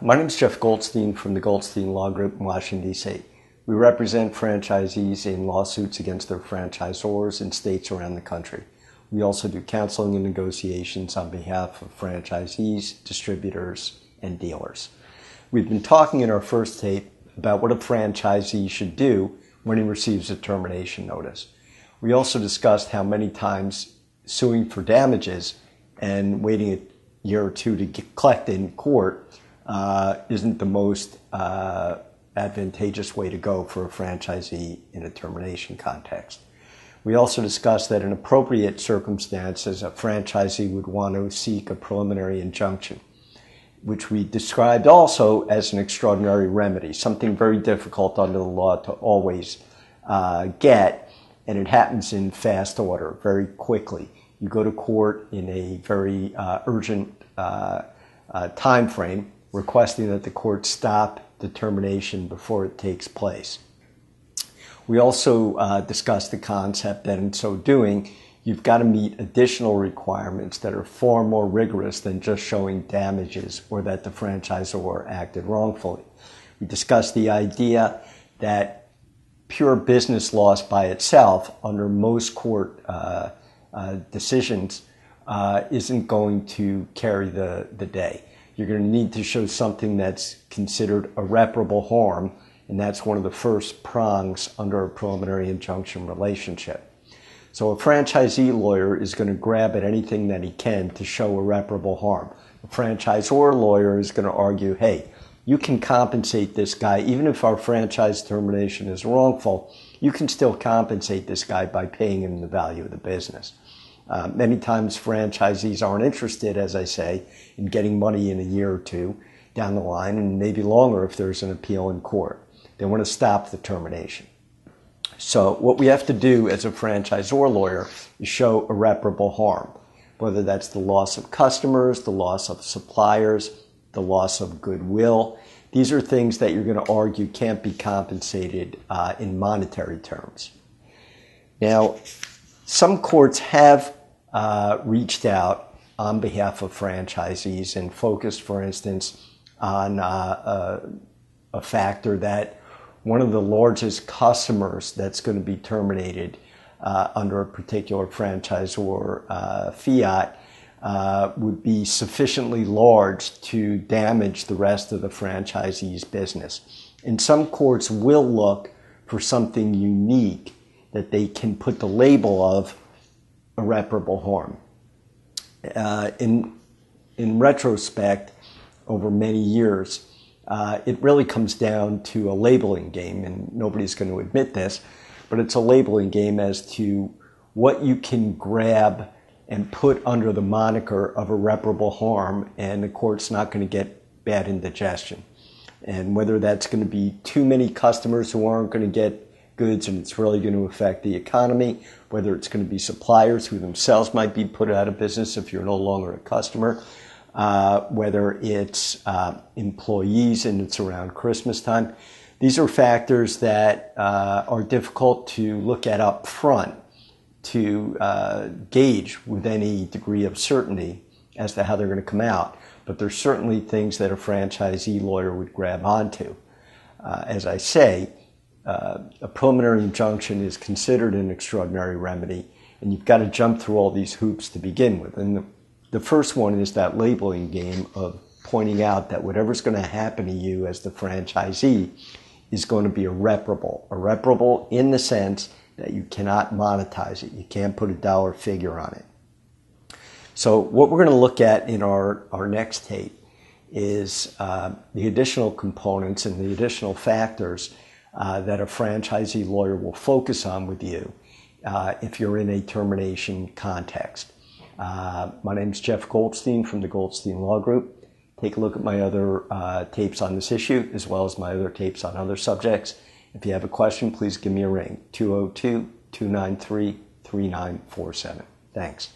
My name is Jeff Goldstein from the Goldstein Law Group in Washington, D.C. We represent franchisees in lawsuits against their franchisors in states around the country. We also do counseling and negotiations on behalf of franchisees, distributors, and dealers. We've been talking in our first tape about what a franchisee should do when he receives a termination notice. We also discussed how many times suing for damages and waiting a year or two to get collected in court isn't the most advantageous way to go for a franchisee in a termination context. We also discussed that in appropriate circumstances, a franchisee would want to seek a preliminary injunction, which we described also as an extraordinary remedy, something very difficult under the law to always get, and it happens in fast order, very quickly. You go to court in a very urgent time frame, requesting that the court stop the termination before it takes place. We also discussed the concept that in so doing, you've got to meet additional requirements that are far more rigorous than just showing damages or that the franchisor acted wrongfully. We discussed the idea that pure business loss by itself under most court decisions isn't going to carry the day. You're going to need to show something that's considered irreparable harm, and that's one of the first prongs under a preliminary injunction relationship. So a franchisee lawyer is going to grab at anything that he can to show irreparable harm. A franchisor lawyer is going to argue, hey, you can compensate this guy, even if our franchise termination is wrongful, you can still compensate this guy by paying him the value of the business. Many times franchisees aren't interested, as I say, in getting money in a year or two down the line, and maybe longer if there's an appeal in court. They want to stop the termination. So what we have to do as a franchisor lawyer is show irreparable harm, whether that's the loss of customers, the loss of suppliers, the loss of goodwill. These are things that you're going to argue can't be compensated in monetary terms. Now, some courts have reached out on behalf of franchisees and focused, for instance, on a factor that one of the largest customers that's going to be terminated under a particular franchisor fiat would be sufficiently large to damage the rest of the franchisee's business. And some courts will look for something unique that they can put the label of irreparable harm. In retrospect, over many years, it really comes down to a labeling game, and nobody's going to admit this, but it's a labeling game as to what you can grab and put under the moniker of irreparable harm, and the court's not going to get bad indigestion. And whether that's going to be too many customers who aren't going to get goods and it's really going to affect the economy, whether it's going to be suppliers who themselves might be put out of business if you're no longer a customer, whether it's employees and it's around Christmas time. These are factors that are difficult to look at up front to gauge with any degree of certainty as to how they're going to come out. But there's certainly things that a franchisee lawyer would grab onto. As I say, a preliminary injunction is considered an extraordinary remedy, and you've got to jump through all these hoops to begin with. And the first one is that labeling game of pointing out that whatever's going to happen to you as the franchisee is going to be irreparable. Irreparable in the sense that you cannot monetize it. You can't put a dollar figure on it. So what we're going to look at in our next tape is the additional components and the additional factors that a franchisee lawyer will focus on with you if you're in a termination context. My name is Jeff Goldstein from the Goldstein Law Group. Take a look at my other tapes on this issue, as well as my other tapes on other subjects. If you have a question, please give me a ring, 202-293-3947. Thanks.